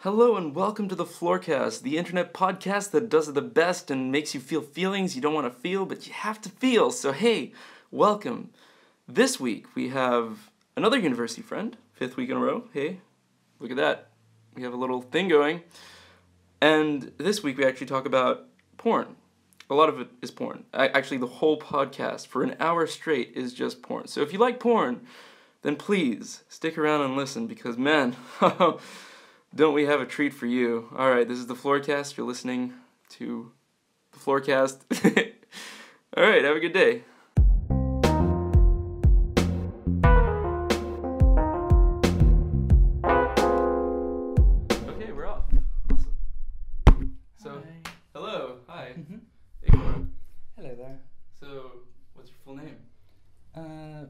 Hello and welcome to the FloorCast, the internet podcast that does it the best and makes you feel feelings you don't want to feel, but you have to feel. So hey, welcome. This week we have another university friend, 5th week in a row. Hey, look at that. We have a little thing going. And this week we actually talk about porn. A lot of it is porn. Actually, the whole podcast for an hour straight is just porn. So if you like porn, then please stick around and listen because, man, don't we have a treat for you? All right, this is the FloorCast. You're listening to the FloorCast. All right, have a good day. Okay, we're off. Awesome. So, hi. Hello. Hi. Mm-hmm. Hey, Cora. Hello there. So, what's your full name?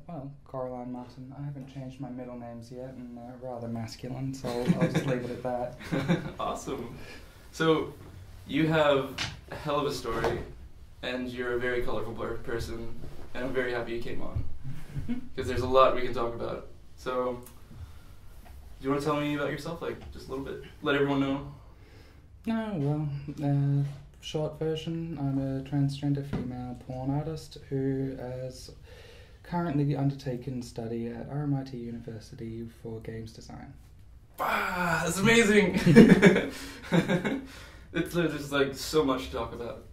Well, Coraline Martin. I haven't changed my middle names yet, and rather masculine, so I'll just leave it at that. Awesome. So, you have a hell of a story, and you're a very colorful person, and I'm very happy you came on, because there's a lot we can talk about. So, do you want to tell me about yourself, like, just a little bit? Let everyone know. Short version, I'm a transgender female porn artist who has currently undertaken study at RMIT University for games design. Ah, that's amazing! There's like so much to talk about.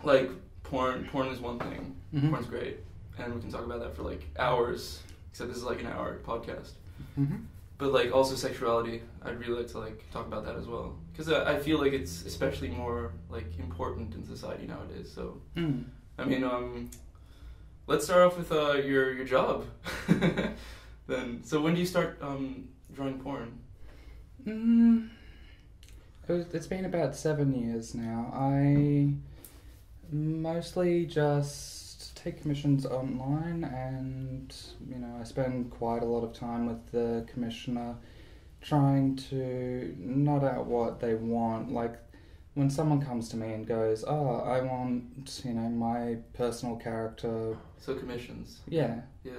Like, porn is one thing. Mm-hmm. Porn's great, and we can talk about that for like hours, except this is like an hour podcast. Mm-hmm. But like also sexuality, I'd really like to like talk about that as well, because I feel like it's especially more like important in society nowadays. So I mean, let's start off with your job. Then, so when do you start drawing porn? It's been about 7 years now. I mostly just take commissions online, and I spend quite a lot of time with the commissioner trying to nut out what they want. Like when someone comes to me and goes, "Oh, I want my personal character." So commissions. Yeah. Yeah.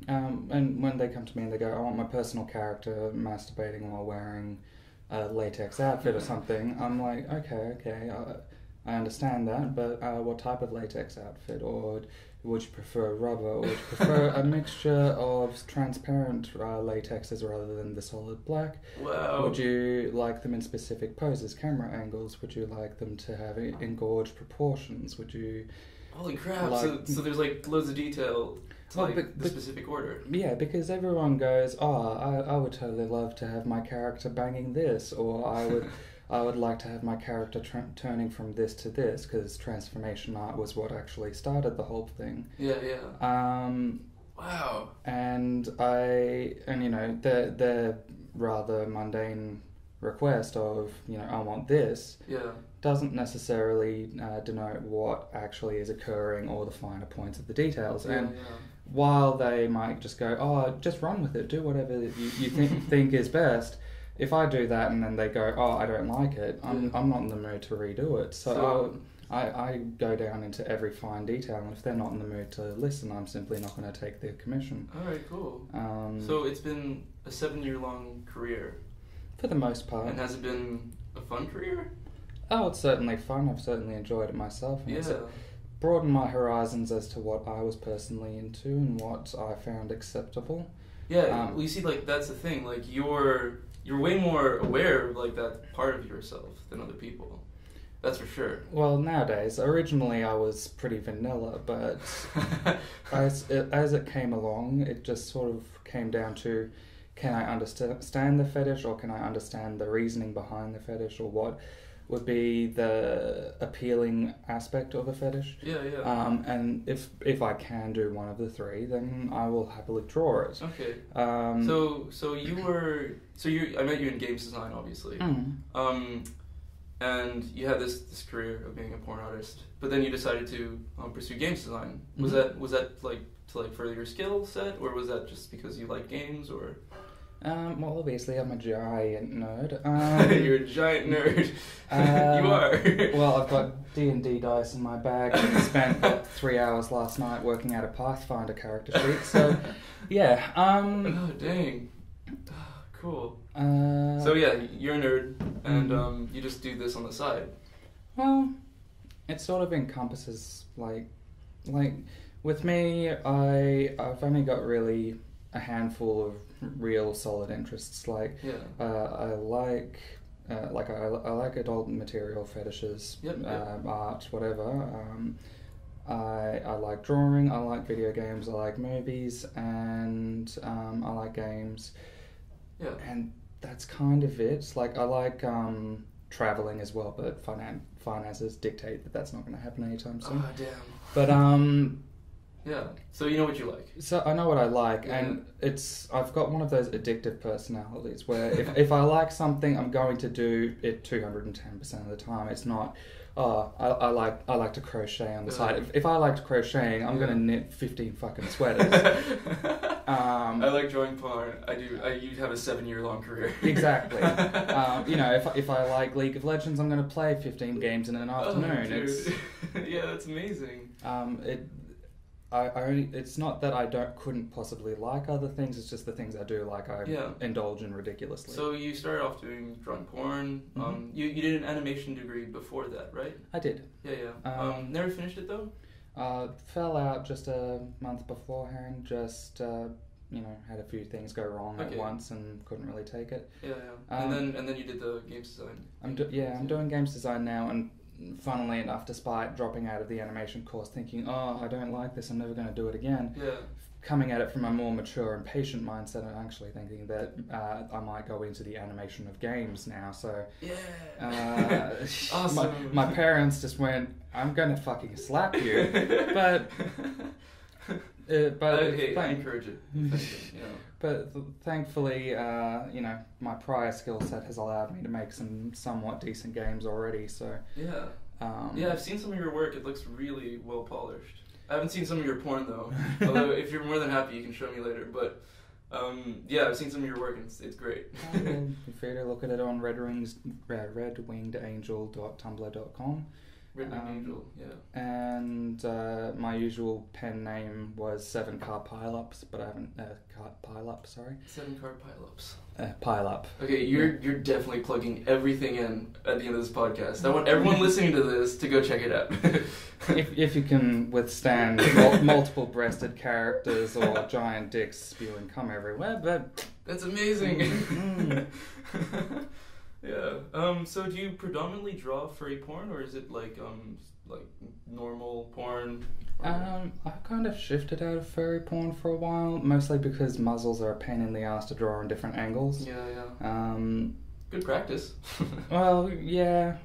And when they come to me and they go, "I want my personal character masturbating while wearing a latex outfit or something," I'm like, okay, I understand that, but what type of latex outfit? Or would you prefer rubber? Or would you prefer a mixture of transparent latexes rather than the solid black? Wow. Would you like them in specific poses, camera angles? Would you like them to have engorged proportions? Would you... Holy crap, like, so there's like loads of detail to the specific order. Yeah, because everyone goes, I would totally love to have my character banging this, or I would like to have my character turning from this to this, because transformation art was what actually started the whole thing. Yeah. Wow. And their rather mundane request of, I want this, doesn't necessarily denote what actually is occurring or the finer points of the details. And while they might just go, just run with it, do whatever you think is best, if I do that and then they go, I don't like it, I'm not in the mood to redo it. So I go down into every fine detail, and if they're not in the mood to listen, I'm simply not going to take their commission. Alright, cool. So it's been a 7-year-long career. For the most part. And has it been a fun career? Oh, it's certainly fun. I've certainly enjoyed it myself. And it's broadened my horizons as to what I was personally into and what I found acceptable. Yeah, well, you see, like, that's the thing. Like, you're way more aware of, like, that part of yourself than other people. That's for sure. Well, nowadays, originally I was pretty vanilla, but as it came along, it just sort of came down to, can I understand the fetish, or can I understand the reasoning behind the fetish, or what would be the appealing aspect of a fetish? Yeah. And if I can do one of the three, then I will happily draw it. Okay. I met you in games design, obviously. And you had this career of being a porn artist, but then you decided to pursue games design. Was that like to further your skill set, or was that just because you like games, or? Well, obviously, I'm a giant nerd. You're a giant nerd. You are. Well, I've got D&D dice in my bag, and I spent 3 hours last night working out a Pathfinder character sheet. So, yeah. Oh, dang. Cool. So yeah, you're a nerd. and you just do this on the side. Well, it sort of encompasses like with me, I've only got really a handful of real solid interests. Like I like adult material fetishes, art, whatever. I like drawing, I like video games, I like movies, and I like games. Yeah. And that's kind of it. Like, I like traveling as well, but finances dictate that that's not going to happen anytime soon. Oh, damn. But, yeah. So you know what you like. So I know what I like, and I've got one of those addictive personalities where if I like something, I'm going to do it 210% of the time. It's not, I like to crochet on the side. If I liked crocheting, I'm going to knit 15 fucking sweaters. I like drawing porn. You have a 7-year-long career. Exactly. If I like League of Legends, I'm going to play 15 games in an afternoon. Yeah, that's amazing. It's not that I couldn't possibly like other things. It's just the things I do like I indulge in ridiculously. So you started off doing drawing porn. Mm-hmm. You did an animation degree before that, right? I did. Yeah. Never finished it though. Fell out just a month beforehand. Just had a few things go wrong at once and couldn't really take it. Yeah. And then you did the games design. I'm doing games design now, and funnily enough, despite dropping out of the animation course thinking, I don't like this, I'm never going to do it again, coming at it from a more mature and patient mindset, and actually thinking that I might go into the animation of games now. So awesome. my parents just went, I'm going to fucking slap you. But I encourage it. But thankfully, my prior skill set has allowed me to make some somewhat decent games already. So I've seen some of your work. It looks really well polished. I haven't seen some of your porn though. Although if you're more than happy, you can show me later. But I've seen some of your work and it's great. Feel free to look at it on redwingedangel.tumblr.com. Red-winged angel, And my usual pen name was 7-car pile-ups, but I haven't... pile-up, sorry. 7-car pile-ups. Pile-up. Okay, you're definitely plugging everything in at the end of this podcast. I want everyone listening to this to go check it out. if you can withstand multiple-breasted characters or giant dicks spewing cum everywhere, but... That's amazing! Yeah. So do you predominantly draw furry porn, or is it like normal porn? I kind of shifted out of furry porn for a while, mostly because muzzles are a pain in the ass to draw in different angles. Yeah. Good practice. Well, yeah,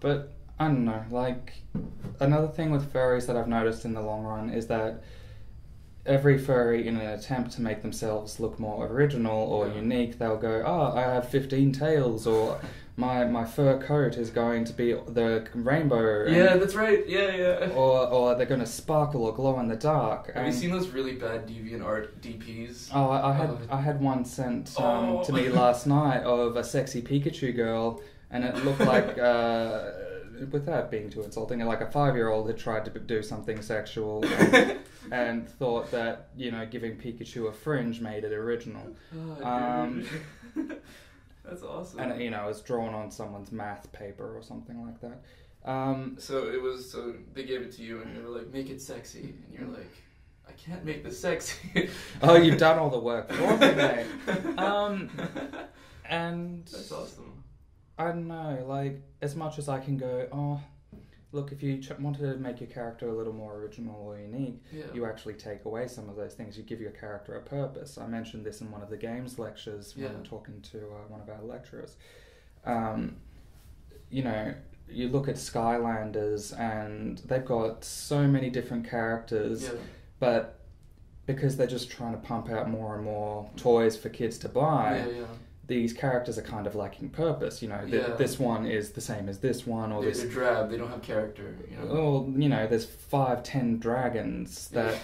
but I don't know. Like, another thing with furries that I've noticed in the long run is that every furry, in an attempt to make themselves look more original or unique, they'll go, I have 15 tails, or my fur coat is going to be the rainbow. Yeah, that's right. Yeah. Or they're going to sparkle or glow in the dark. Have you seen those really bad DeviantArt DPs? Oh, I had one sent to me last night of a sexy Pikachu girl, and it looked like... without being too insulting, like a 5-year-old had tried to do something sexual and thought that, giving Pikachu a fringe made it original. That's awesome. And it was drawn on someone's math paper or something like that. So they gave it to you and they were like, make it sexy, and you're like, I can't make this sexy. Oh, you've done all the work for me, mate. And that's awesome. I don't know, like, as much as I can go, look, if you wanted to make your character a little more original or unique, you actually take away some of those things. You give your character a purpose. I mentioned this in one of the games lectures when we were talking to one of our lecturers. You look at Skylanders and they've got so many different characters, but because they're just trying to pump out more and more toys for kids to buy, these characters are kind of lacking purpose. This one is the same as this one, or they're drab. They don't have character. Well, there's 5-10 dragons that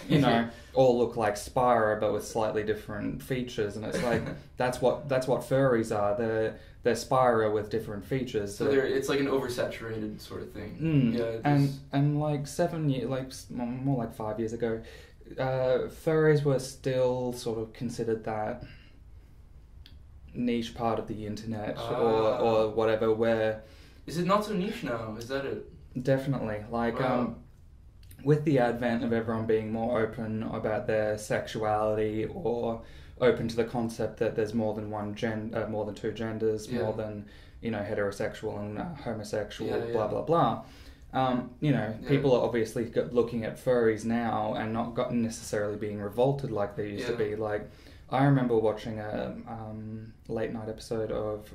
all look like Spyro, but with slightly different features, and it's like that's what furries are. They're Spyro with different features. So it's like an oversaturated sort of thing. And like more like 5 years ago, furries were still sort of considered that niche part of the internet or whatever where... Is it not so niche now? Is that it? Definitely. Like, with the advent of everyone being more open about their sexuality or open to the concept that there's more than more than two genders, more than, heterosexual and homosexual, blah, blah, blah. People are obviously looking at furries now and not necessarily being revolted like they used to be. Like, I remember watching a late night episode of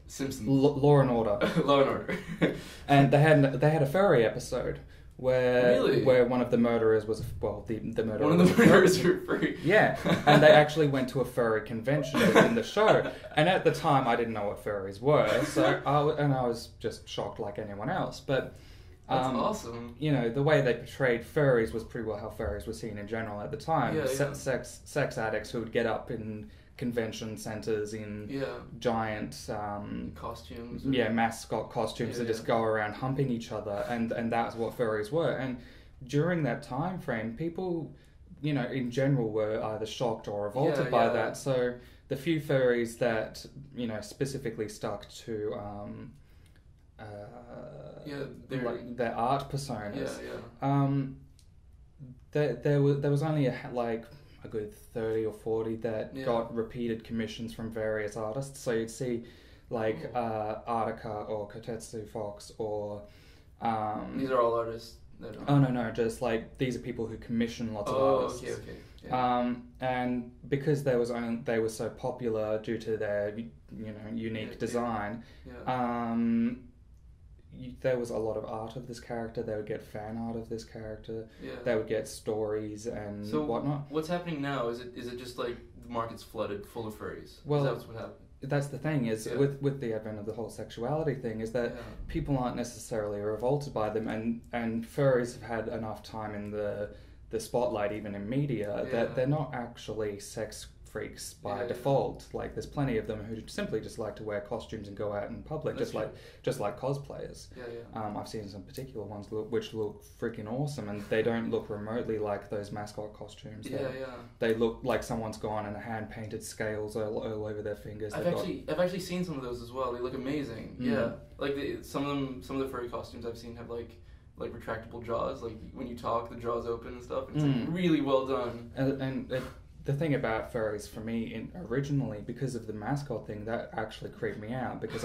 Simpsons. Law and Order. Law and Order. And they had a furry episode where one of the murderers was the murderer. One of the murderers were furry. Yeah, and they actually went to a furry convention within the show. And at the time, I didn't know what furries were, so I was just shocked like anyone else. But that's awesome. The way they portrayed furries was pretty well how furries were seen in general at the time. Sex addicts who would get up in convention centers in giant costumes, mascot costumes and just go around humping each other, and that's what furries were. And during that time frame, people, in general, were either shocked or revolted by that. So the few furries that specifically stuck to their art personas, there was only a good 30 or 40 that got repeated commissions from various artists. So you'd see Artica or Kotetsu Fox or... these are all artists? No, just these are people who commission lots of artists. Okay. Yeah. And because they were so popular due to their unique design, there was a lot of art of this character. They would get fan art of this character. Yeah. They would get stories and whatnot. What's happening now? Is it just like the market's flooded full of furries? Well, that's what happened. That's the thing is with the advent of the whole sexuality thing is that people aren't necessarily revolted by them, and furries have had enough time in the spotlight, even in media, that they're not actually sex freaks by default. Like, there's plenty of them who simply just like to wear costumes and go out in public, just like cosplayers. I've seen some particular ones which look freaking awesome, and they don't look remotely like those mascot costumes. They look like someone's gone and hand painted scales all over their fingers. I've actually seen some of those as well. They look amazing. Like some of the furry costumes I've seen have like retractable jaws. Like when you talk, the jaws open and stuff. And it's really well done. And the thing about furries for me, originally, because of the mascot thing, that actually creeped me out because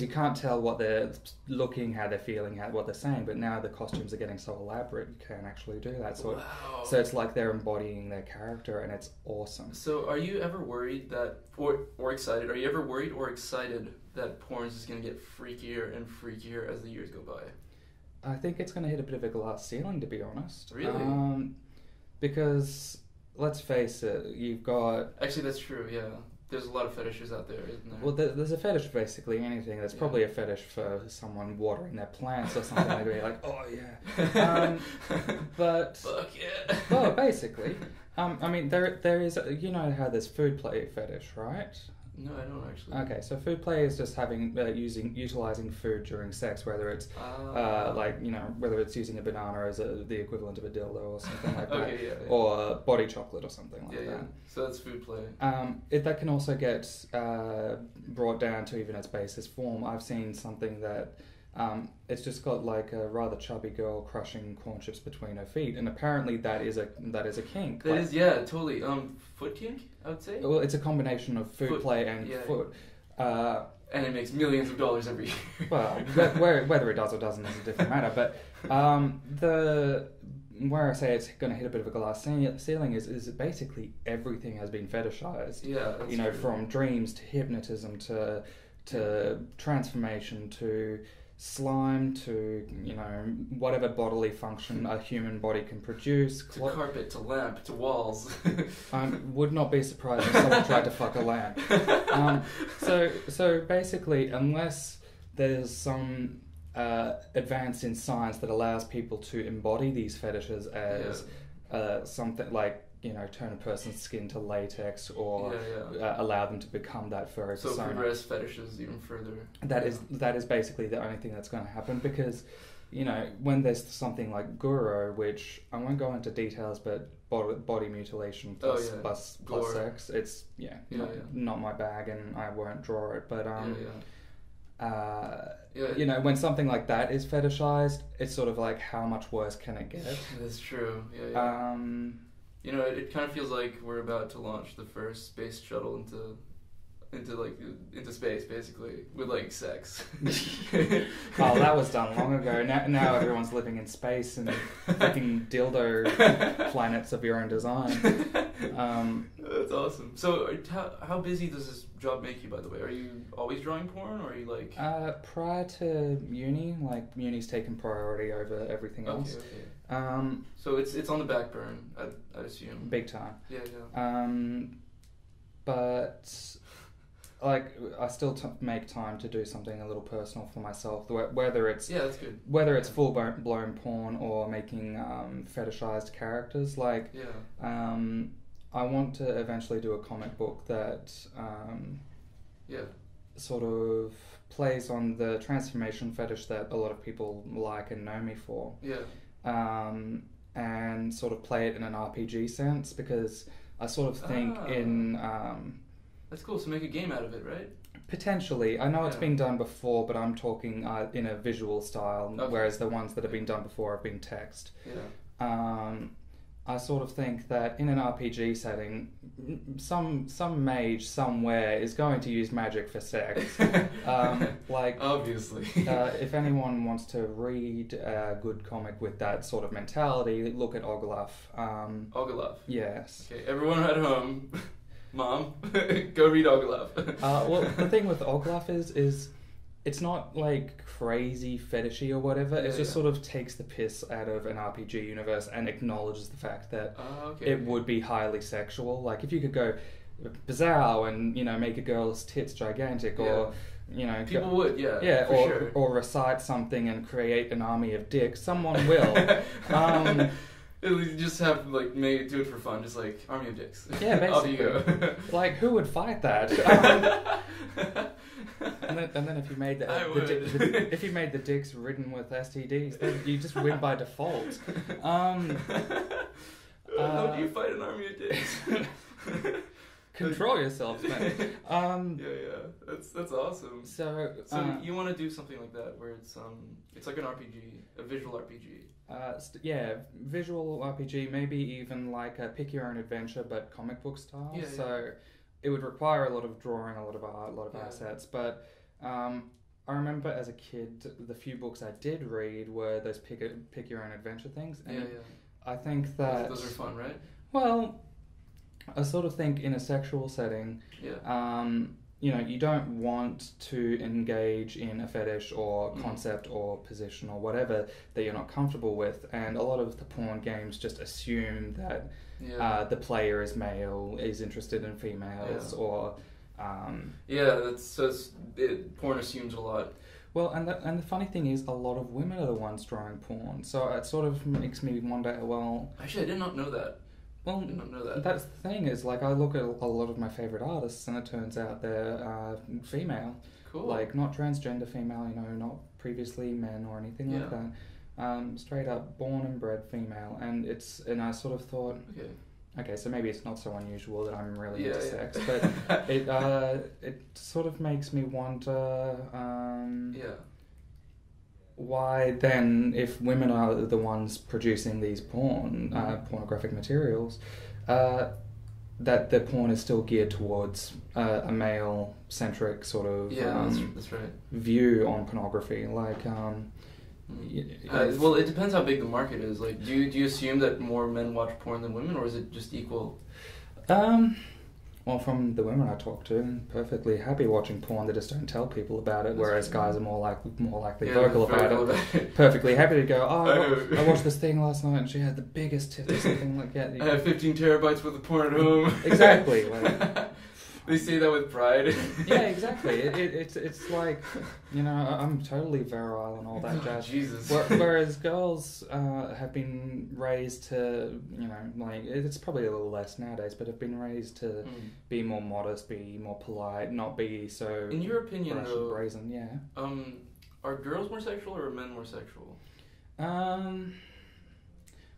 you can't tell what they're looking, how they're feeling, what they're saying. But now the costumes are getting so elaborate, you can actually do that. So, so it's like they're embodying their character, and it's awesome. So, are you ever worried that, or excited? Are you ever worried or excited that porn is just going to get freakier and freakier as the years go by? I think it's going to hit a bit of a glass ceiling, to be honest. Really? Because let's face it, you've got... Actually, that's true, yeah. There's a lot of fetishes out there, isn't there? Well, there's a fetish for basically anything. There's probably a fetish for someone watering their plants or something. They'd be like, oh, yeah. But... Fuck yeah. Well, basically. I mean, there is... how there's food play fetish, right? No, I don't actually. Okay, so food play is just having utilizing food during sex, whether it's whether it's using a banana as the equivalent of a dildo or something like that, or body chocolate or something like that. Yeah. So that's food play. That can also get brought down to even its basest form. I've seen something that it's just got like a rather chubby girl crushing corn chips between her feet, and apparently that is a kink. That is, yeah, totally. Foot kink, I would say. Well, it's a combination of food play and foot. And it makes millions of dollars every year. Well, whether it does or doesn't is a different matter. But where I say it's going to hit a bit of a glass ceiling is basically everything has been fetishized. Yeah, that's true. From dreams to hypnotism to transformation to slime to whatever bodily function a human body can produce, to carpet, to lamp, to walls. I would not be surprised if someone tried to fuck a lamp. So basically, unless there's some advance in science that allows people to embody these fetishes as something like turn a person's skin to latex or allow them to become that furry persona. So progress fetishes even further. That is basically the only thing that's going to happen because, when there's something like Guru, which I won't go into details, but body mutilation plus sex. It's not my bag, and I won't draw it. But you know, when something like that is fetishized, it's sort of like, how much worse can it get? That's true. You know, it kind of feels like we're about to launch the first space shuttle into space, basically, with like sex. Oh, that was done long ago. Now everyone's living in space and fucking dildo planets of your own design. That's awesome. So, how busy does this job make you, by the way? Are you always drawing porn, or are you like... Prior to uni, like, uni's taken priority over everything else. Okay. So it's on the back burn, I assume. Big time. Yeah. But... like, I still make time to do something a little personal for myself, whether it's that's good. Whether it's full blown porn or making fetishized characters. Like, I want to eventually do a comic book that sort of plays on the transformation fetish that a lot of people like and know me for. And sort of play it in an RPG sense, because I sort of think that's cool. So make a game out of it, right? Potentially. I know it's been done before, but I'm talking in a visual style, whereas the ones that have been done before have been text. I sort of think that in an RPG setting, some mage somewhere is going to use magic for sex. Like, obviously. If anyone wants to read a good comic with that sort of mentality, look at Ogloff. Ogloff? Yes. Okay, everyone at home... Mom, go read Ogloff. Well, the thing with Ogloff is it's not like crazy fetishy or whatever. It just sort of takes the piss out of an RPG universe and acknowledges the fact that it would be highly sexual. Like, if you could go bizarre and, you know, make a girl's tits gigantic, or, you know, people would, for sure. Or recite something and create an army of dicks, someone will. You just have, like, do it for fun, just like Army of Dicks. Yeah, basically. Off you go. Like, who would fight that? And then if you made if you made the dicks ridden with STDs, then you just win by default. How do you fight an army of dicks? Control yourselves, man. That's awesome. So you want to do something like that, where it's like an RPG, a visual RPG. Visual RPG, maybe even like a pick your own adventure, but comic book style. So it would require a lot of drawing, a lot of art, a lot of assets. But I remember as a kid, the few books I did read were those pick your own adventure things. And I think that those are fun, right? Well, I sort of think in a sexual setting, you know, you don't want to engage in a fetish or concept or position or whatever that you're not comfortable with. And a lot of the porn games just assume that the player is male, is interested in females, or... porn assumes a lot. Well, and the funny thing is, a lot of women are the ones drawing porn. So it sort of makes me wonder, well... Actually, I did not know that. Well, I did not know that. That's the thing, is like, I look at a lot of my favourite artists and it turns out they're female. Cool. Like, not transgender female, you know, not previously men or anything like that. Straight up born and bred female. And I sort of thought, okay, so maybe it's not so unusual that I'm really into sex, but it sort of makes me wonder why then, if women are the ones producing these pornographic materials, that the porn is still geared towards a male-centric sort of that's right. view on pornography. Like, well, it depends how big the market is. Like, do you assume that more men watch porn than women, or is it just equal? Well, from the women I talk to, I'm perfectly happy watching porn. They just don't tell people about it, whereas guys are more likely vocal about it. Perfectly happy to go, I watched this thing last night and she had the biggest tits or something like that. I have 15 terabytes worth of porn at home. Exactly. Like, they say that with pride. Yeah, exactly. It's like, you know, I'm totally virile and all that jazz. Jesus. Whereas girls have been raised to, you know, like, it's probably a little less nowadays, but have been raised to be more modest, be more polite, not be so... In your opinion, though, brazen, are girls more sexual or are men more sexual?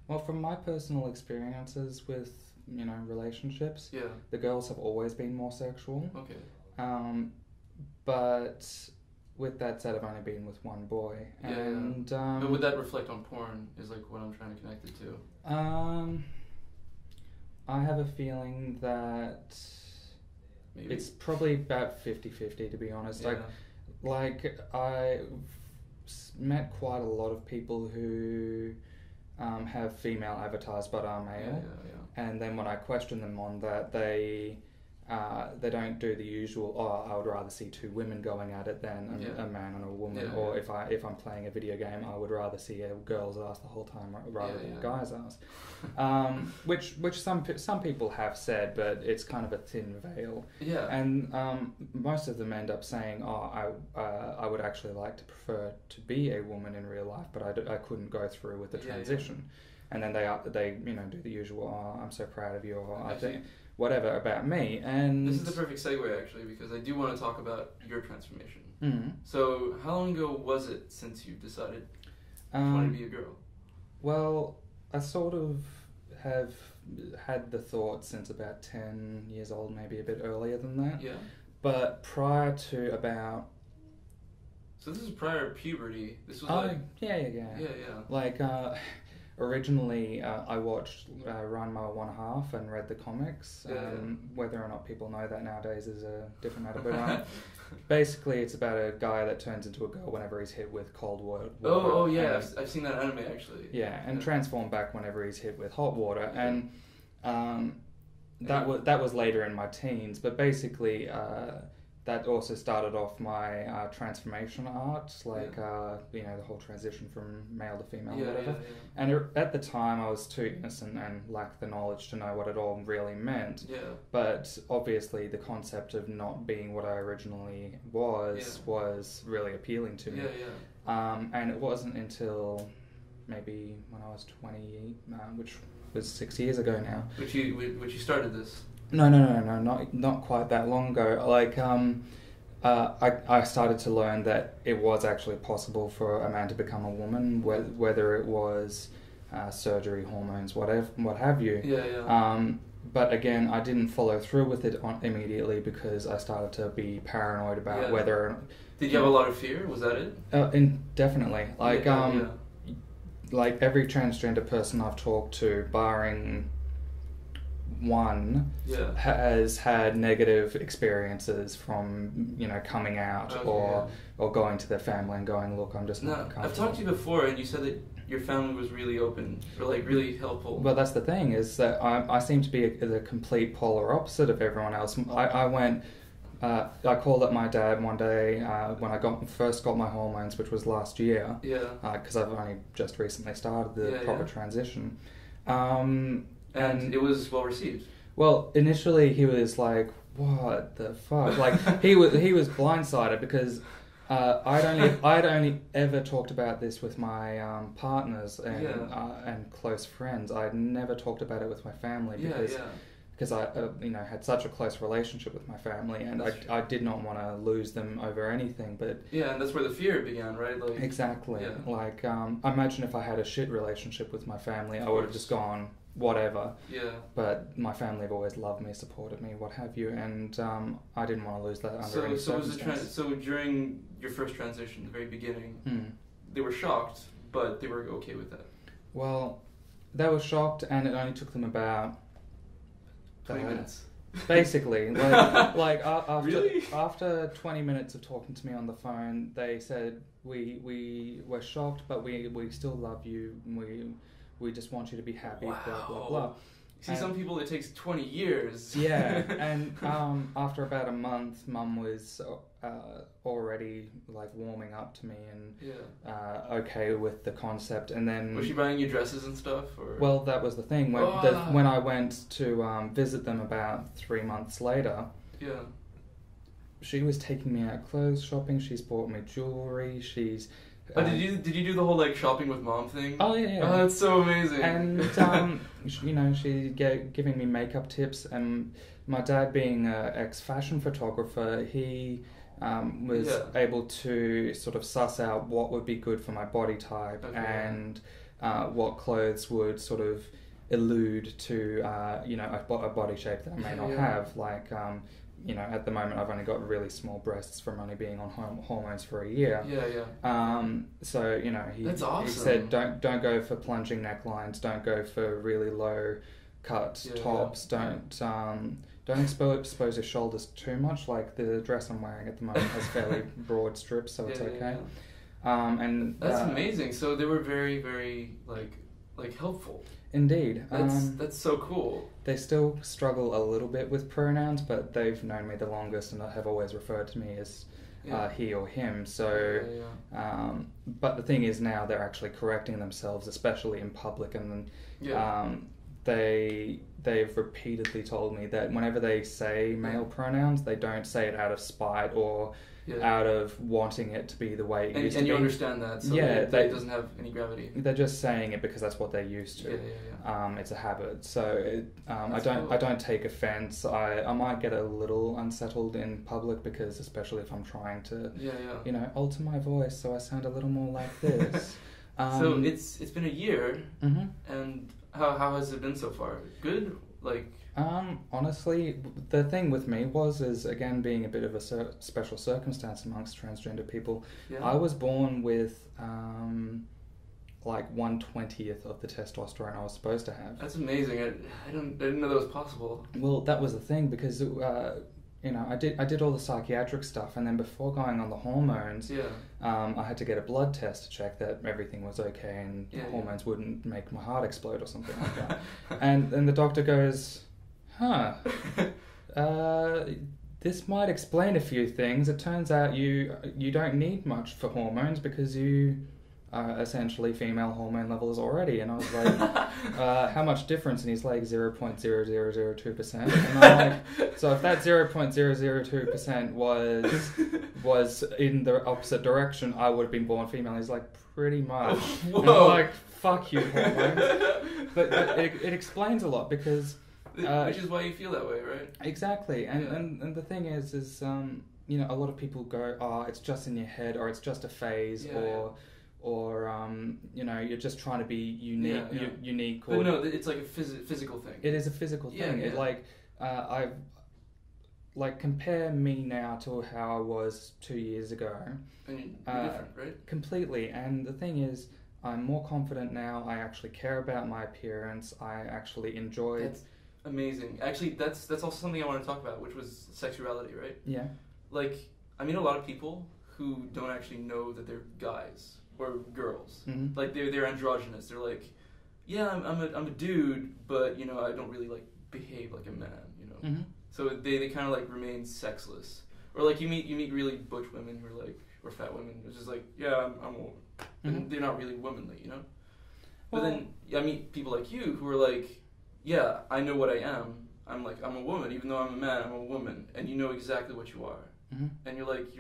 Well, from my personal experiences with, relationships, the girls have always been more sexual. Okay. But with that said, I've only been with one boy. And but would that reflect on porn is like what I'm trying to connect it to? I have a feeling that maybe it's probably about 50-50, to be honest. Yeah. Like I met quite a lot of people who have female avatars but are male. And then when I question them on that, they don't do the usual, I would rather see two women going at it than a man and a woman. Or if I'm playing a video game, I would rather see a girl's ass the whole time rather than a guy's ass. Which some people have said, but it's kind of a thin veil. Yeah. And most of them end up saying, I would actually like to prefer to be a woman in real life, but I couldn't go through with the transition. And then they do the usual, I'm so proud of you, or I think whatever about me. And this is the perfect segue, actually, because I do want to talk about your transformation. Mm-hmm. So how long ago was it since you decided you wanted to be a girl? Well, I sort of have had the thought since about 10 years old, maybe a bit earlier than that. Yeah. But prior to about... So this is prior to puberty. This was Yeah. Like, originally, I watched Ranma 1/2 and read the comics. Whether or not people know that nowadays is a different matter. But basically, it's about a guy that turns into a girl whenever he's hit with cold water. I've seen that anime, actually. Yeah, and transform back whenever he's hit with hot water. And that was later in my teens. But basically... that also started off my transformation art, the whole transition from male to female, whatever. And at the time, I was too innocent and lacked the knowledge to know what it all really meant. Yeah. But obviously, the concept of not being what I originally was really appealing to me. And it wasn't until maybe when I was 20, which was 6 years ago now. Which you started this. No, not quite that long ago. Like, I started to learn that it was actually possible for a man to become a woman, whether it was surgery, hormones, what have you. But again, I didn't follow through with it immediately because I started to be paranoid about whether... Did you have a lot of fear? Was that it? Definitely. Like, like every transgender person I've talked to, barring... one has had negative experiences from coming out or going to their family and going, look, I'm just not comfortable. I've talked to you before and you said that your family was really open or like really helpful. Well, that's the thing, is that I seem to be the complete polar opposite of everyone else. I called up my dad one day when I first got my hormones, which was last year, because I've only just recently started the proper transition. And it was well received. Well, initially he was like, "What the fuck?" Like he was blindsided because I'd only ever talked about this with my partners and close friends. I'd never talked about it with my family because I had such a close relationship with my family, and I did not want to lose them over anything. But and that's where the fear began, right? Like, exactly. Yeah. Like I imagine if I had a shit relationship with my family, I would have just gone whatever. Yeah. But my family have always loved me, supported me, what have you, and I didn't want to lose that under any circumstances. So during your first transition, the very beginning, they were shocked, but they were okay with that. Well, they were shocked, and it only took them about 20 minutes. Basically, after 20 minutes of talking to me on the phone, they said, we were shocked, but we still love you. We just want you to be happy. Wow. Blah blah blah. See, some people it takes 20 years. Yeah, and after about a month, Mum was already like warming up to me and okay with the concept. And then was she buying you dresses and stuff? Or? Well, that was the thing. When I went to visit them about 3 months later, she was taking me out clothes shopping. She's bought me jewelry. She's did you do the whole like shopping with mom thing? Oh yeah. Oh, that's so amazing. And she giving me makeup tips, and my dad being an ex-fashion photographer, he was able to sort of suss out what would be good for my body type and what clothes would sort of allude to, a body shape that I may not have. Like, at the moment I've only got really small breasts from only being on hormones for a year. So, That's awesome. He said, don't go for plunging necklines, don't go for really low cut tops, don't expose your shoulders too much. Like the dress I'm wearing at the moment has fairly broad strips, so it's okay. And that's amazing. So they were very, very like helpful. Indeed. That's so cool. They still struggle a little bit with pronouns, but they've known me the longest and have always referred to me as he or him. So, but the thing is now they're actually correcting themselves, especially in public, and they've repeatedly told me that whenever they say male pronouns, they don't say it out of spite or out of wanting it to be the way it used to be. And you understand that, so it doesn't have any gravity. They're just saying it because that's what they're used to. It's a habit. So I don't take offense. I might get a little unsettled in public because, especially if I'm trying to alter my voice so I sound a little more like this. So it's been a year, and how has it been so far? Good? Honestly, the thing with me is again being a bit of a special circumstance amongst transgender people. I was born with 1/20th of the testosterone I was supposed to have. That's amazing. I didn't know that was possible. Well, that was the thing because I did all the psychiatric stuff, and then before going on the hormones, I had to get a blood test to check that everything was okay and hormones wouldn't make my heart explode or something like that. And then the doctor goes, this might explain a few things. It turns out you don't need much for hormones because you are essentially female hormone levels already. And I was like, how much difference? And he's like 0.0002%. And I'm like, so if that 0.002% was in the opposite direction, I would have been born female. He's like, pretty much. Whoa. And I'm like, fuck you, hormones. But it explains a lot because... which is why you feel that way, right? Exactly. And the thing is a lot of people go, it's just in your head, or it's just a phase, or you're just trying to be unique. But no, it's like a physical thing. It is a physical thing. Yeah. It compare me now to how I was 2 years ago. And you're different, right? Completely. And the thing is, I'm more confident now. I actually care about my appearance. I actually enjoy... That's amazing. Actually, that's also something I want to talk about, which was sexuality, right? Yeah. I meet a lot of people who don't actually know that they're guys or girls. Mm-hmm. They're androgynous. They're like, yeah, I'm a dude, but I don't really behave like a man. Mm-hmm. So they kind of remain sexless. Or you meet really butch women who are or fat women. It's just I'm a woman. And they're not really womanly, But then I meet people like you who are yeah, I know what I am. I'm a woman, even though I'm a man. I'm a woman, and you know exactly what you are. Mm-hmm. And you're like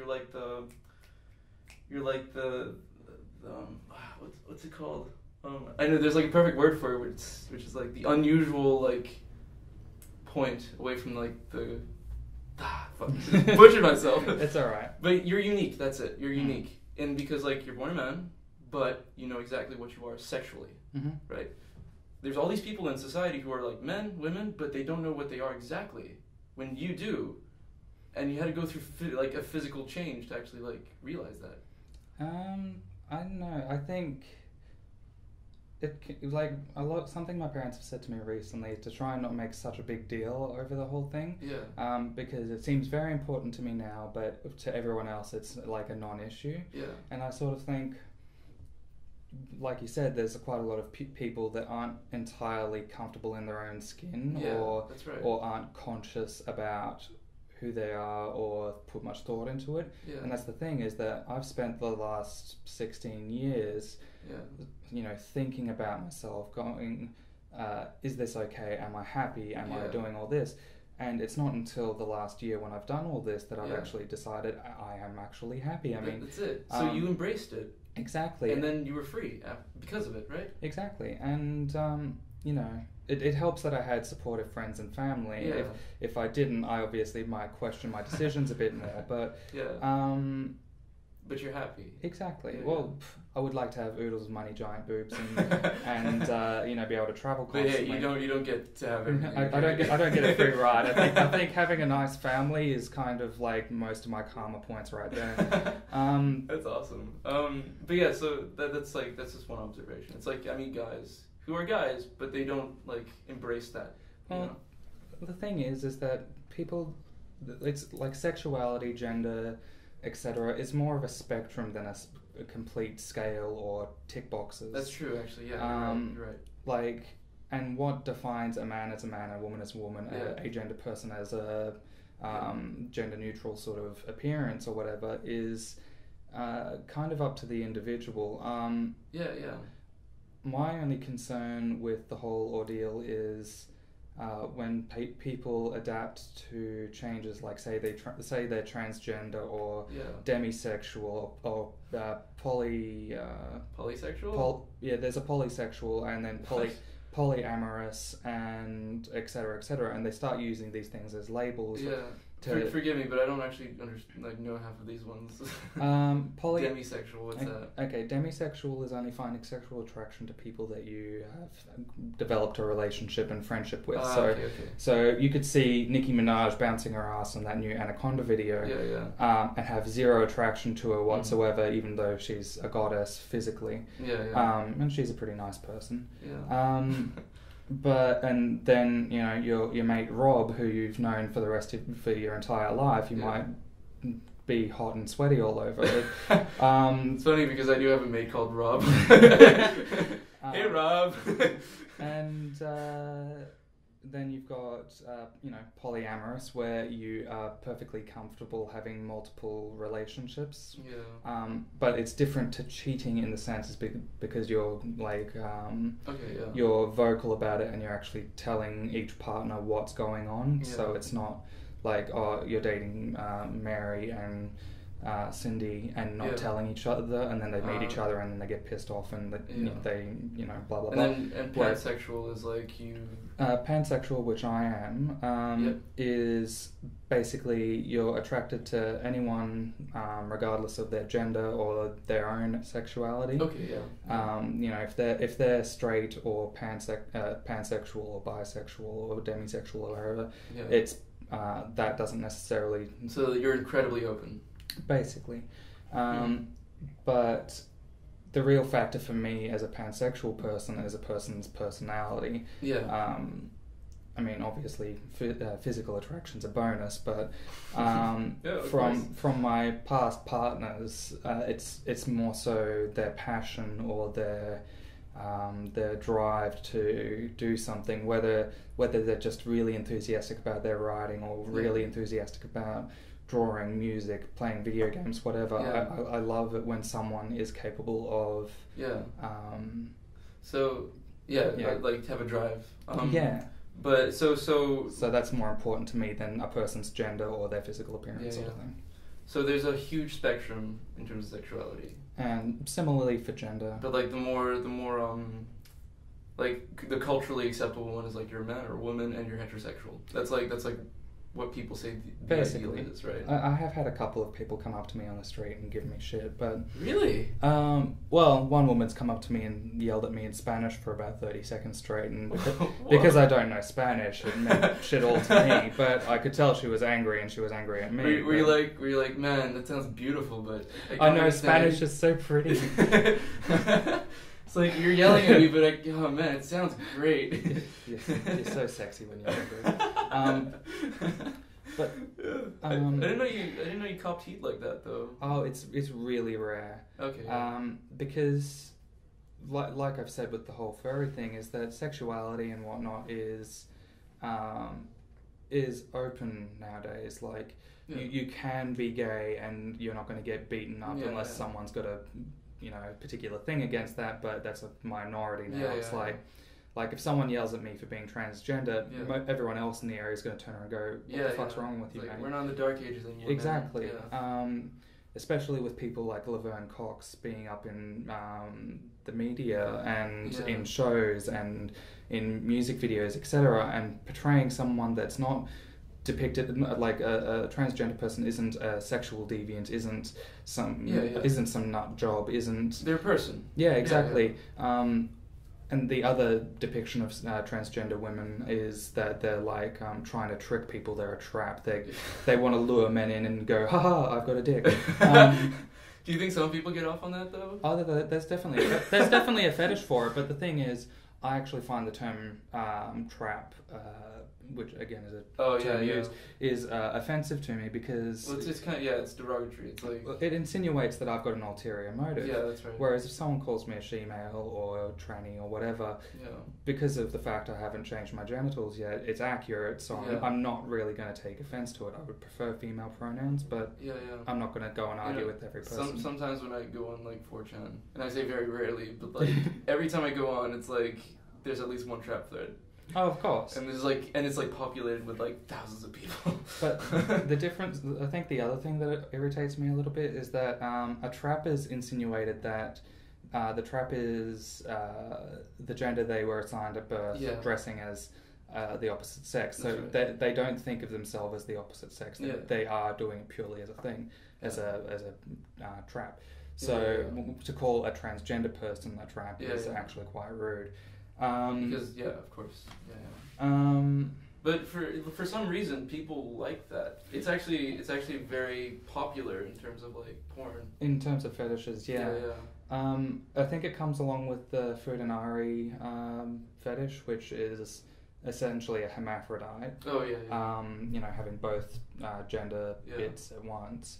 the what's it called? I know there's a perfect word for it, which is the unusual point away from the butchered myself. It's all right. But you're unique. That's it. You're unique, and because you're born a man, but you know exactly what you are sexually, right? There's all these people in society who are men, women, but they don't know what they are exactly. When you do, and you had to go through a physical change to actually realize that. I don't know. I think something my parents have said to me recently is to try and not make such a big deal over the whole thing. Yeah. Because it seems very important to me now, but to everyone else it's a non-issue. Yeah. And I sort of think, like you said, there's quite a lot of people that aren't entirely comfortable in their own skin, that's right. or aren't conscious about who they are or put much thought into it. Yeah. And that's the thing, is that I've spent the last 16 years thinking about myself, going, is this okay? Am I happy? Am I doing all this? And it's not until the last year when I've done all this that I've actually decided I am actually happy. I mean, that's it. So you embraced it. Exactly. And then you were free because of it, right? Exactly. And, it helps that I had supportive friends and family. Yeah. If I didn't, I obviously might question my decisions a bit more. But But you're happy. Exactly. Yeah, well, I would like to have oodles of money, giant boobs, and be able to travel constantly. But yeah, you don't get to have everything. I don't get a free ride. I think having a nice family is kind of like most of my karma points right there. That's awesome. But yeah, so that's just one observation. It's like I meet guys who are guys, but they don't like embrace that. Well, the thing is that people, it's like sexuality, gender, etc. is more of a spectrum than a complete scale or tick boxes. That's true, actually. Yeah, you're right. Like, and what defines a man as a man, a woman as a woman, a gender person as a gender neutral sort of appearance or whatever is kind of up to the individual. My only concern with the whole ordeal is when people adapt to changes, like say they're transgender or demisexual or polysexual. There's a polysexual and then polyamorous and etc., and they start using these things as labels. Forgive me, but I don't actually know half of these ones. Demisexual, what's that? Okay, demisexual is only finding sexual attraction to people that you have developed a relationship and friendship with. So you could see Nicki Minaj bouncing her ass on that new Anaconda video, and have zero attraction to her whatsoever, even though she's a goddess physically. And she's a pretty nice person. But and then your mate Rob, who you've known for your entire life, you might be hot and sweaty all over it. It's funny because I do have a mate called Rob. Hey Rob. And then you've got polyamorous, where you are perfectly comfortable having multiple relationships. But it's different to cheating in the sense because you're like you're vocal about it and you're actually telling each partner what's going on. So it's not like you're dating Mary and Cindy and not telling each other, and then they meet each other and then they get pissed off and they blah blah blah. And pansexual is like you. Pansexual, which I am, is basically you're attracted to anyone regardless of their gender or their own sexuality. If they're straight or pansexual or bisexual or demisexual or whatever, it's that doesn't necessarily. So you're incredibly open. Basically. But the real factor for me as a pansexual person is a person's personality. I mean, obviously, physical attraction's a bonus, but from my past partners, it's more so their passion or their drive to do something, whether they're just really enthusiastic about their writing or really enthusiastic about drawing, music, playing video games, whatever. I love it when someone is capable of like have a drive. But so that's more important to me than a person's gender or their physical appearance sort of thing. So there's a huge spectrum in terms of sexuality. And similarly for gender. But like the more like the culturally acceptable one is like you're a man or a woman and you're heterosexual. That's like what people say basically is, right? I have had a couple of people come up to me on the street and give me shit, but... Really? Well, one woman's come up to me and yelled at me in Spanish for about 30 seconds straight, and because I don't know Spanish, it meant shit all to me, but I could tell she was angry, and she was angry at me. Were you like, man, that sounds beautiful, but... I know, Spanish is so pretty. It's like, you're yelling at me, but oh man, it sounds great. You're so sexy when you're angry. But I didn't know you copped heat like that though. Oh, it's really rare. Okay. Because like I've said with the whole furry thing, is that sexuality and whatnot is open nowadays. Like you can be gay and you're not going to get beaten up unless someone's got a particular thing against that, but that's a minority now. Like if someone yells at me for being transgender, everyone else in the area is going to turn around and go, what the fuck's wrong with you, mate? We're not in the dark ages anymore. Exactly. Especially with people like Laverne Cox being up in the media and in shows and in music videos, etc., and portraying someone that's not depicted like a transgender person isn't a sexual deviant, isn't some nut job, isn't... They're a person. Yeah, exactly. And the other depiction of transgender women is that they're like trying to trick people. They're a trap. They want to lure men in and go, haha, I've got a dick. Do you think some people get off on that though? Oh, there's definitely a fetish for it. But the thing is, I actually find the term trap, which again is a term used, is offensive to me because... Well, it's kind of, it's derogatory. It's like... It insinuates that I've got an ulterior motive. Yeah, that's right. Whereas if someone calls me a she-male or a tranny or whatever, because of the fact I haven't changed my genitals yet, it's accurate, so I'm not really going to take offense to it. I would prefer female pronouns, but I'm not going to go and argue with every person. Sometimes when I go on, like, 4chan, and I say very rarely, but, like, every time I go on, it's like, there's at least one trap thread. Oh, of course. And it's populated with like thousands of people. But the difference, I think the other thing that irritates me a little bit is that a trap is insinuated that the trap is the gender they were assigned at birth, dressing as the opposite sex. So they don't think of themselves as the opposite sex. They are doing it purely as a thing, as a trap. So to call a transgender person a trap is actually quite rude. Because of course, but for some reason people like that. It's actually very popular in terms of like porn. In terms of fetishes, I think it comes along with the Fudanari fetish, which is essentially a hermaphrodite. Oh yeah. Having both gender bits at once,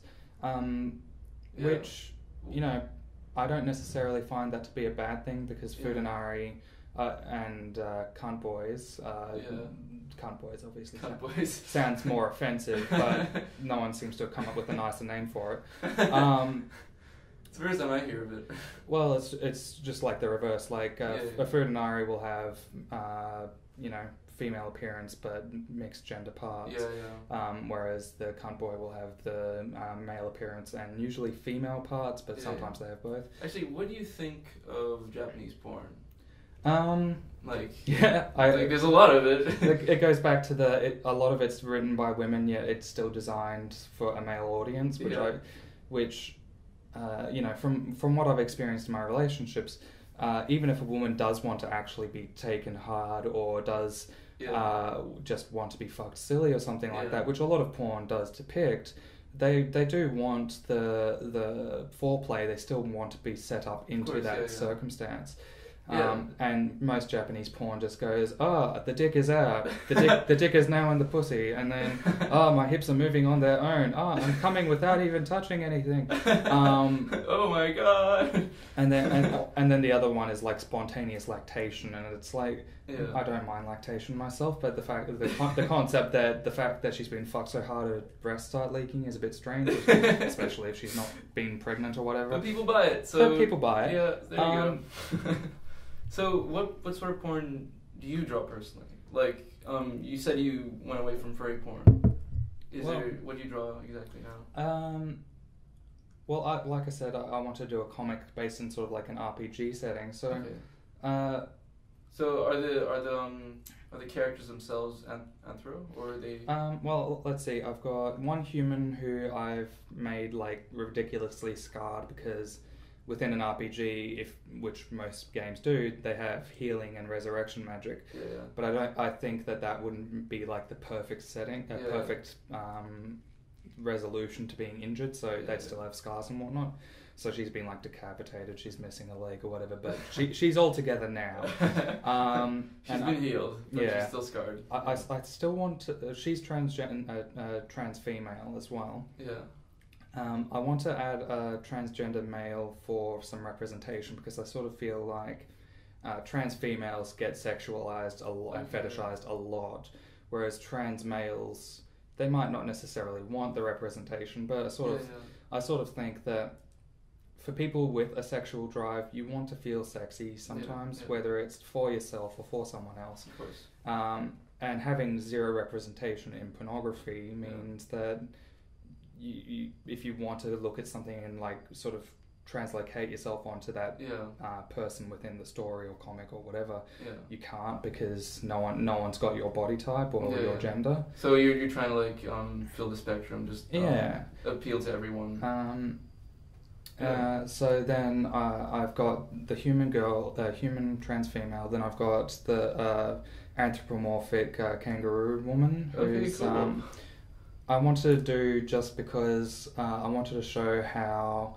which I don't necessarily find that to be a bad thing because Fudanari. And cunt boys, obviously. Cunt boys sounds more offensive, but no one seems to have come up with a nicer name for it. It's the first time I hear of it. Well, it's just like the reverse. Like a Fudanari will have, female appearance but mixed gender parts. Whereas the cunt boy will have the male appearance and usually female parts, but sometimes they have both. Actually, what do you think of Japanese porn? There's a lot of it. It goes back to a lot of it's written by women, yet it's still designed for a male audience, which from what I've experienced in my relationships, even if a woman does want to actually be taken hard or does just want to be fucked silly or something like that, which a lot of porn does depict, they do want the foreplay. They still want to be set up into that circumstance. And most Japanese porn just goes, the dick is out, the dick is now in the pussy, and then, my hips are moving on their own, I'm coming without even touching anything. Oh my god. And then the other one is like spontaneous lactation, and it's like, I don't mind lactation myself, but the concept that the fact that she's been fucked so hard her breasts start leaking is a bit strange, especially if she's not been pregnant or whatever. But people buy it. But people buy it. Yeah, there you go. So what sort of porn do you draw personally? Like, you said you went away from furry porn. What do you draw exactly now? Well, like I said, I want to do a comic based in sort of like an RPG setting. So, so are the characters themselves anthro, or are they? Well, let's see. I've got one human who I've made like ridiculously scarred because within an RPG, which most games do, they have healing and resurrection magic. But I think that wouldn't be like the perfect setting, perfect resolution to being injured. So they'd still have scars and whatnot. So she's been like decapitated. She's missing a leg or whatever. But she's all together now. She's been healed, but she's still scarred. I still want to. She's trans female as well. I want to add a transgender male for some representation because I sort of feel like trans females get sexualized a lot and fetishized a lot, whereas trans males, they might not necessarily want the representation, but I sort of think that for people with a sexual drive, you want to feel sexy sometimes, whether it's for yourself or for someone else. Of course. And having zero representation in pornography means that if you want to look at something and like sort of translocate yourself onto that person within the story or comic or whatever, you can't, because no one's got your body type or your gender. So you're trying to like fill the spectrum, just appeal to everyone. So then I've got the human girl, human trans female. Then I've got the anthropomorphic kangaroo woman. Who's, cool. I wanted to do just because I wanted to show how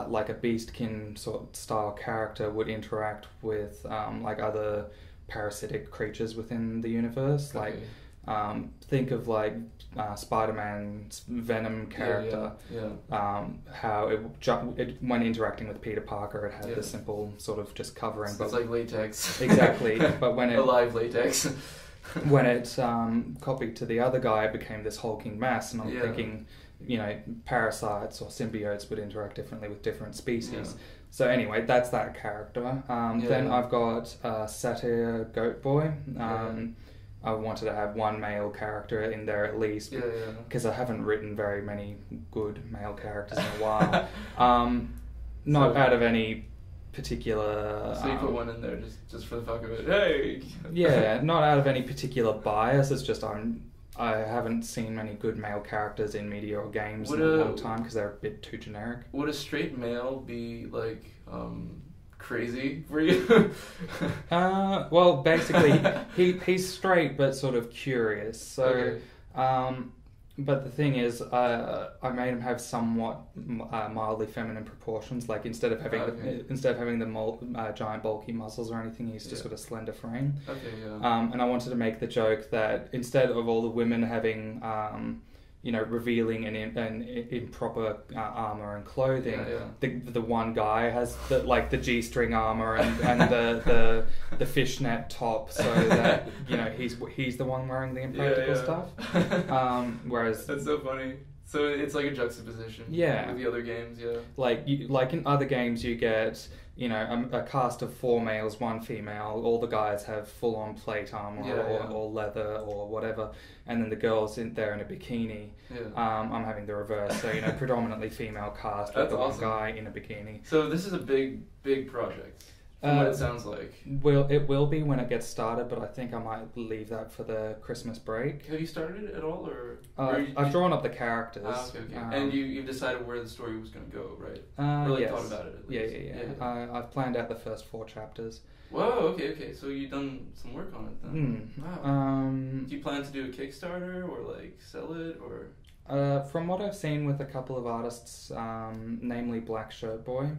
like a beastkin sort of style character would interact with like other parasitic creatures within the universe. Like think of like Spider-Man's Venom character. How it when interacting with Peter Parker, it had the simple sort of just covering. So it's like latex. Exactly, but when it alive latex. When it copied to the other guy, it became this hulking mass, and I'm thinking, you know, parasites or symbiotes would interact differently with different species. So anyway, that's that character. Then I've got Satyr Goat Boy. I wanted to have one male character in there at least, because I haven't written very many good male characters in a while. Not out of any particular... So you put one in there just for the fuck of it. Hey! Yeah, not out of any particular bias. It's just I haven't seen many good male characters in media or games in a long time, because they're a bit too generic. Would a straight male be like crazy for you? Well, basically he's straight but sort of curious. So but the thing is, I made him have somewhat mildly feminine proportions. Like instead of having the giant bulky muscles or anything, he's just got a slender frame. And I wanted to make the joke that instead of all the women having revealing and improper armor and clothing, the one guy has the G-string armor and the fishnet top, so that he's the one wearing the impractical stuff. Whereas that's so funny. So it's like a juxtaposition. With the other games. Like in other games, you get a cast of 4 males, 1 female. All the guys have full-on plate armor or leather or whatever, and then the girls in there in a bikini. I'm having the reverse, so predominantly female cast with one guy in a bikini. So this is a big project. From what it sounds like. It will be when it gets started, but I think I might leave that for the Christmas break. Have you started it at all, or? I've drawn up the characters. Okay. And you've decided where the story was going to go, right? Yes. Thought about it at least. Yeah. I've planned out the first 4 chapters. Whoa, okay. So you've done some work on it then. Wow. Do you plan to do a Kickstarter or like sell it or? From what I've seen with a couple of artists, namely Black Shirt Boy.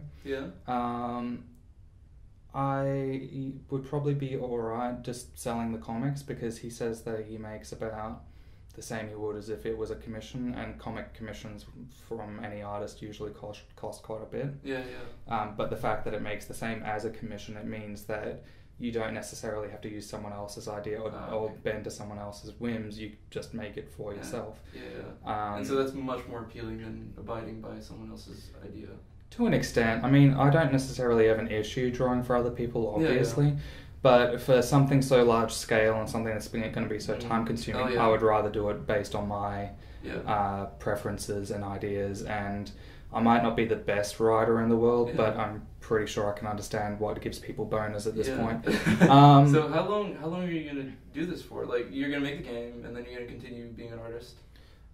I would probably be alright just selling the comics, because he says that he makes about the same he would as if it was a commission, and comic commissions from any artist usually cost quite a bit. But the fact that it makes the same as a commission, it means that you don't necessarily have to use someone else's idea or bend to someone else's whims. You just make it for yourself. And so that's much more appealing than abiding by someone else's idea. To an extent. I mean, I don't necessarily have an issue drawing for other people, obviously, but for something so large scale and something that's going to be so time consuming, I would rather do it based on my preferences and ideas. And I might not be the best writer in the world, but I'm pretty sure I can understand what gives people boners at this point. So how long are you going to do this for? Like, you're going to make the game and then you're going to continue being an artist?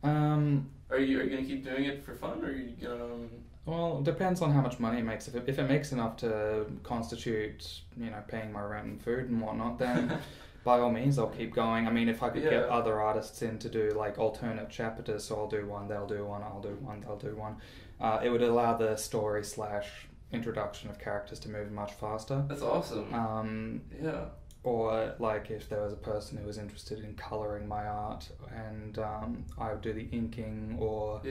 Are you going to keep doing it for fun, or are you going to... Well, it depends on how much money it makes. If it makes enough to constitute, paying my rent and food and whatnot, then by all means I'll keep going. I mean, if I could get other artists in to do like alternate chapters, so I'll do one, they'll do one, I'll do one, they'll do one. It would allow the story / introduction of characters to move much faster. That's awesome. Or like if there was a person who was interested in colouring my art, and I would do the inking, or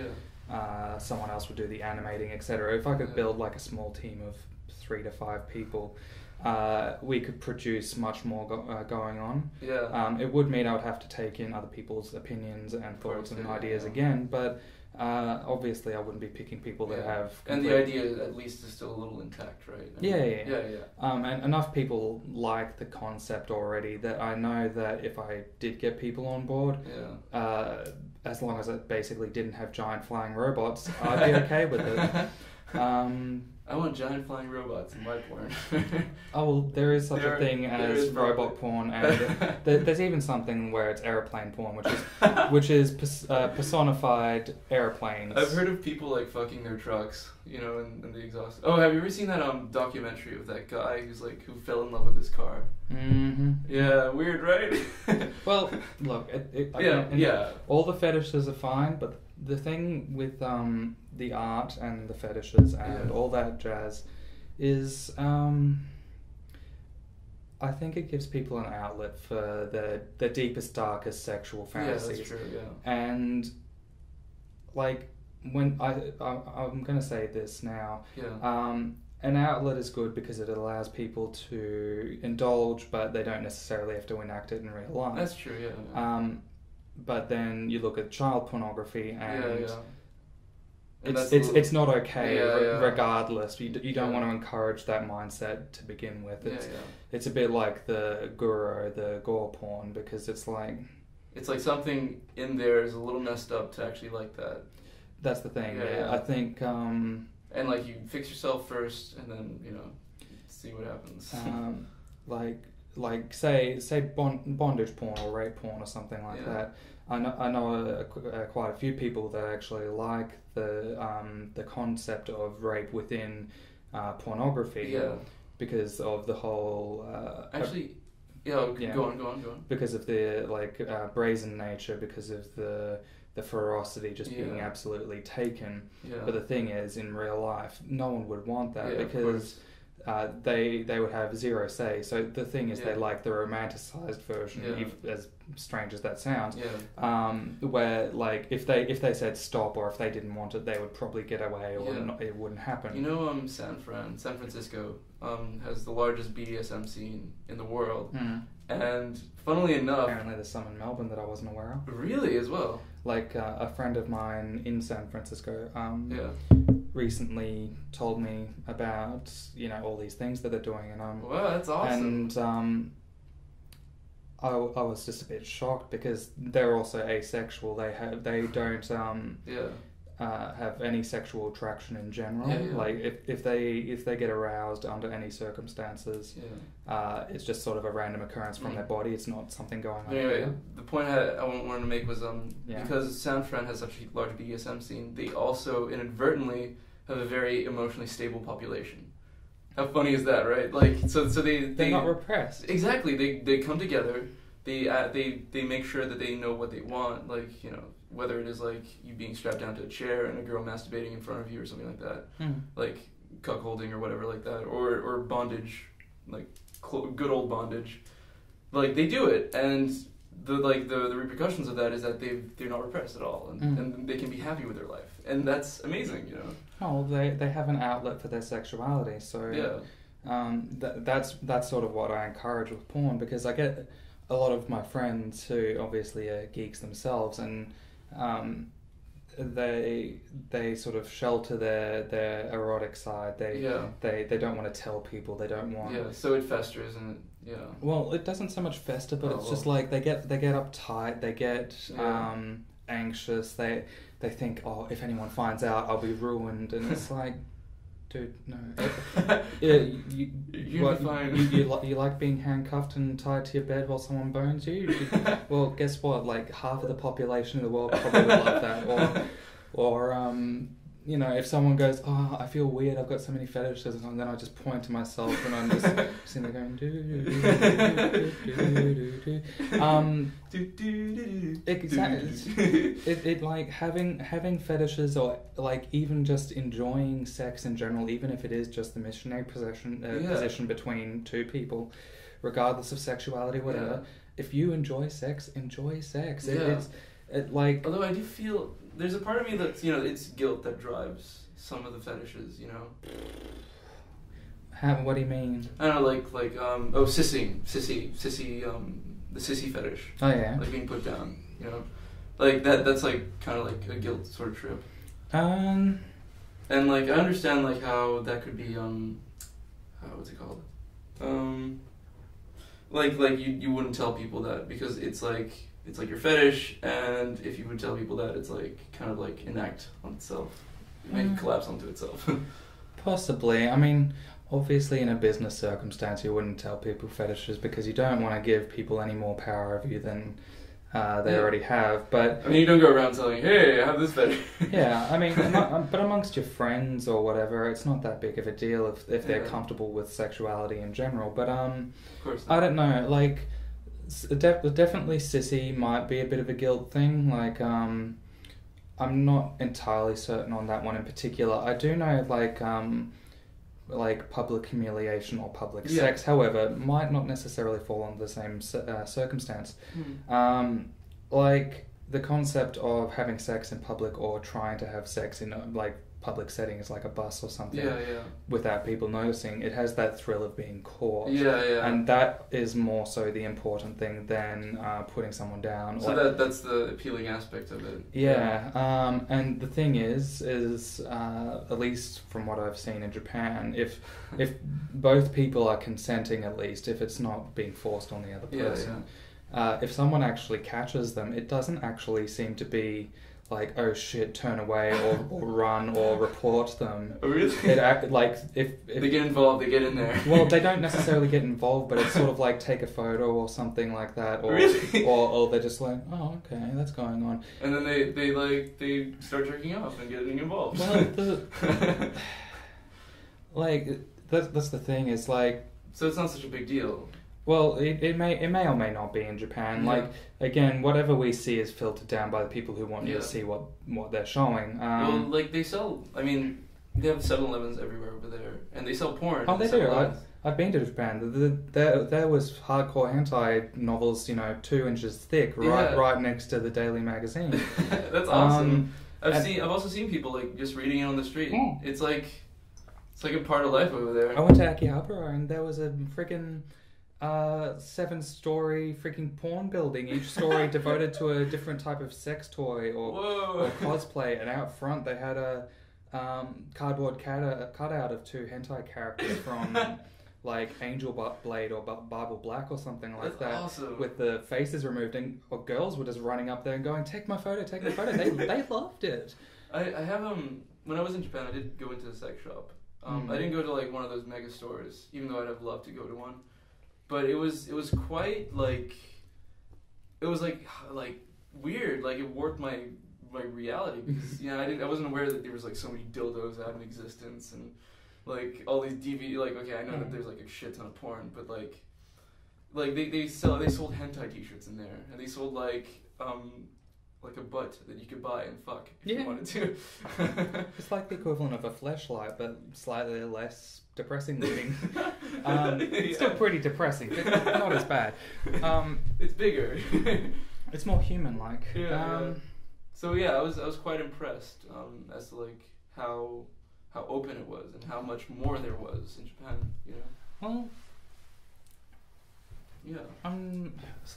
someone else would do the animating, etc. If I could build like a small team of 3 to 5 people, we could produce much more going on. It would mean I would have to take in other people's opinions and thoughts and ideas again, but obviously I wouldn't be picking people that have... And the idea at least is still a little intact, right? And enough people like the concept already that I know that if I did get people on board, as long as it basically didn't have giant flying robots, I'd be okay with it. I want giant flying robots in my porn. Oh, well, there is such a thing as robot porn, and there's even something where it's airplane porn, which is personified airplanes. I've heard of people like fucking their trucks, in the exhaust. Oh, have you ever seen that documentary of that guy who fell in love with his car? Mm-hmm. Yeah, weird, right? Well, look, all the fetishes are fine, but the thing with the art and the fetishes and all that jazz is I think it gives people an outlet for the deepest, darkest sexual fantasies. Yeah, that's true, yeah. And like when I'm gonna say this now, an outlet is good because it allows people to indulge, but they don't necessarily have to enact it in real life. That's true, yeah. But then you look at child pornography and it's not okay regardless. You don't want to encourage that mindset to begin with. It's a bit like the gore porn, because it's like something in there is a little messed up to actually like that. That's the thing. I think and like you fix yourself first and then see what happens. Like say bondage porn or rape porn or something like that. I know quite a few people that actually like the concept of rape within pornography, because of the whole go on. Because of the brazen nature, because of the ferocity just being absolutely taken. But the thing is, in real life, no one would want that, because they would have zero say. So the thing is, they like the romanticized version, as strange as that sounds. Where if they said stop, or if they didn't want it, they would probably get away, or it wouldn't happen. San Francisco has the largest BDSM scene in the world, and funnily enough, apparently there's some in Melbourne that I wasn't aware of. Really, as well. Like a friend of mine in San Francisco recently told me about all these things that they're doing, and wow, that's awesome. And I was just a bit shocked, because they're also asexual. They don't have any sexual attraction in general. Like if they get aroused under any circumstances, it's just sort of a random occurrence from their body. It's not something going on. Anyway, the point I wanted to make was because San Fran has such a large BDSM scene, they also inadvertently have a very emotionally stable population. How funny is that, right? They're not repressed. Exactly. They come together. They make sure that they know what they want. Whether it is you being strapped down to a chair and a girl masturbating in front of you or something like that, like cuckolding or whatever like that, or bondage, good old bondage. They do it, and the repercussions of that is that they're not repressed at all, and they can be happy with their life, and that's amazing, Oh, they have an outlet for their sexuality, so that's sort of what I encourage with porn, because I get a lot of my friends who obviously are geeks themselves, and they sort of shelter their erotic side. They don't want to tell people. They don't want. So it festers, and Well, it doesn't so much fester, but it's just like they get uptight. They get anxious. They think, oh, if anyone finds out, I'll be ruined, and it's like, dude, no. You're fine. You like being handcuffed and tied to your bed while someone bones you? Well, guess what? Half of the population of the world probably would love that. Or if someone goes, oh, I feel weird, I've got so many fetishes, and then I just point to myself and I'm just sitting there going, exactly. It having fetishes, or even just enjoying sex in general, even if it is just the missionary position between two people, regardless of sexuality, whatever. If you enjoy sex, enjoy sex. Although I do feel there's a part of me that's it's guilt that drives some of the fetishes. What do you mean? I don't know, sissy, the sissy fetish. Oh yeah. Being put down. That. That's kind of a guilt sort of trip. And I understand how that could be what's it called? You wouldn't tell people that, because it's your fetish, and if you would tell people that, it's kind of enact on itself. make it collapse onto itself. Possibly. I mean, obviously in a business circumstance you wouldn't tell people fetishes because you don't want to give people any more power over you than they already have. But I mean, you don't go around telling, hey, I have this fetish. Yeah, I mean, but amongst your friends or whatever, it's not that big of a deal if they're comfortable with sexuality in general. But of course not. I don't know, like, definitely sissy might be a bit of a guilt thing. Like, I'm not entirely certain on that one in particular. I do know, like public humiliation or public sex, however, might not necessarily fall under the same circumstance. Like the concept of having sex in public or trying to have sex in like public settings like a bus or something without people noticing, it has that thrill of being caught. And that is more so the important thing than putting someone down. So that's the appealing aspect of it. And the thing is at least from what I've seen in Japan, if both people are consenting, at least if it's not being forced on the other person, if someone actually catches them, it doesn't actually seem to be like, oh shit, turn away or run or report them. Oh, really? If they get involved, they get in there. Well, they don't necessarily get involved, but it's sort of like take a photo or something like that, or really? or they're just like, oh, okay, that's going on. And then they start jerking off and getting involved. Well, that's the thing. Is like, so it's not such a big deal. Well, it may or may not be in Japan. Like, again, whatever we see is filtered down by the people who want you to see what they're showing. Well, like, they sell, I mean, they have 7-Elevens everywhere over there, and they sell porn. Oh, they do. I've been to Japan. There was hardcore hentai novels, 2 inches thick, right next to the Daily Magazine. That's awesome. I've also seen people, like, just reading it on the street. It's like a part of life over there. I went to Akihabara, and there was a freaking 7-story freaking porn building, each story devoted to a different type of sex toy or cosplay, and out front they had a cardboard cutout of 2 hentai characters from like Angel Blade or Bible Black or something like that. Awesome. With the faces removed, and girls were just running up there and going, take my photo. They loved it. I have when I was in Japan, I did go into a sex shop. I didn't go to like one of those mega stores, even though I'd have loved to go to one. But it was quite like, it was like weird. Like, it warped my reality because I wasn't aware that there was like so many dildos out in existence and like all these DVD. Like, okay, I know that there's like a shit ton of porn, but like they sold hentai T-shirts in there, and they sold like a butt that you could buy and fuck if you wanted to. It's like the equivalent of a fleshlight, but slightly less depressing looking. It's still pretty depressing, but not as bad. It's bigger. It's more human-like. So I was quite impressed as to like how open it was and how much more there was in Japan. Well.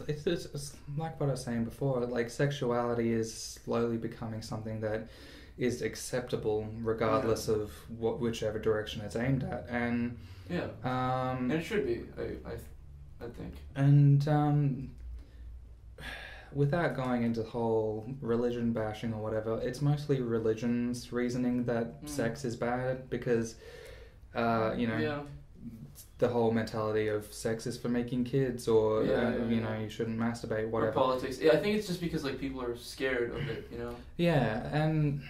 It's like what I was saying before. Like, sexuality is slowly becoming something that is acceptable regardless of whichever direction it's aimed at, and and it should be. I think. And without going into the whole religion bashing or whatever, it's mostly religion's reasoning that sex is bad because the whole mentality of sex is for making kids, or you shouldn't masturbate, whatever. Or politics. Yeah, I think it's just because like people are scared of it, Yeah, and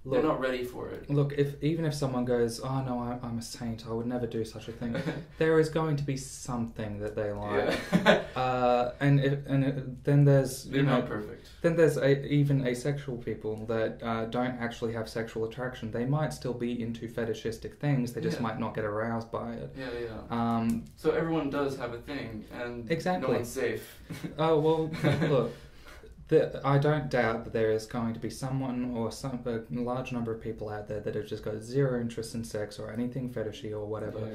look, they're not ready for it. Look, even if someone goes, "Oh no, I'm a saint. I would never do such a thing," there is going to be something that they like. Then there's they're not perfect. Then there's even asexual people that don't actually have sexual attraction. They might still be into fetishistic things. They just might not get aroused by it. So everyone does have a thing, and no one's safe. Oh well, look. I don't doubt that there is going to be someone or a large number of people out there that have just got zero interest in sex or anything fetishy or whatever,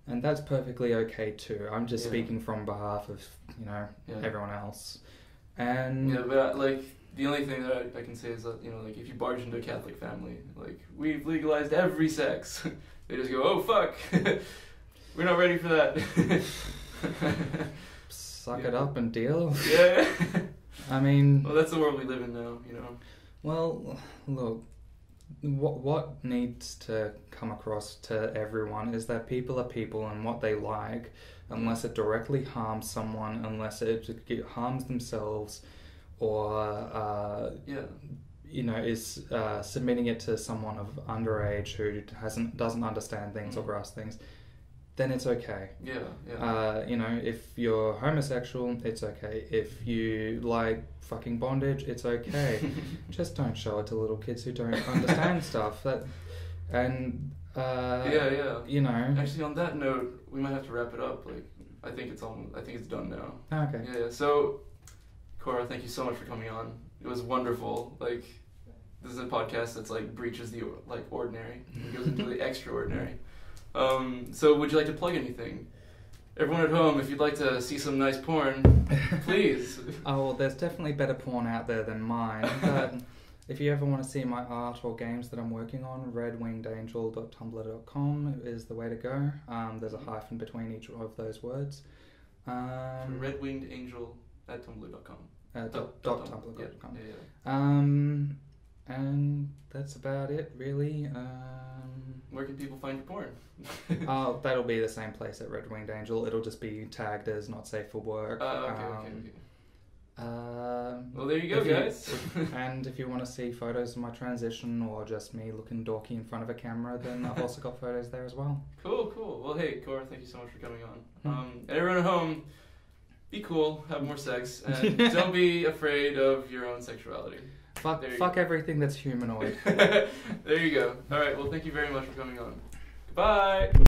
and that's perfectly okay too. I'm just speaking from behalf of everyone else, and but like the only thing that I can say is that like if you barge into a Catholic family, like we've legalized every sex, they just go, oh fuck, we're not ready for that. Suck it up and deal. Yeah. I mean... Well, that's the world we live in now, Well, look, what needs to come across to everyone is that people are people, and what they like, unless it directly harms someone, unless it harms themselves, or is submitting it to someone of underage who doesn't understand things or grasp things, then it's okay. If you're homosexual, it's okay. If you like fucking bondage, it's okay. Just don't show it to little kids who don't understand stuff. Actually, on that note, we might have to wrap it up. Like, I think it's done now. Okay. Yeah. So, Cora, thank you so much for coming on. It was wonderful. Like, this is a podcast that's like breaches the ordinary. It goes into the extraordinary. So would you like to plug anything? Everyone at home, if you'd like to see some nice porn, please. Oh, well, there's definitely better porn out there than mine, but if you ever want to see my art or games that I'm working on, redwingedangel.tumblr.com is the way to go. There's a hyphen between each of those words. Redwingedangel at tumblr.com. .tumblr.com. And that's about it, really. Where can people find your porn? Oh, that'll be the same place at Red Winged Angel. It'll just be tagged as not safe for work. Okay. Well, there you go, guys. And if you want to see photos of my transition or just me looking dorky in front of a camera, then I've also got photos there as well. Cool. Well, hey, Cora, thank you so much for coming on. Everyone at home, be cool, have more sex, and don't be afraid of your own sexuality. Fuck everything that's humanoid. There you go. All right, well, thank you very much for coming on. Goodbye.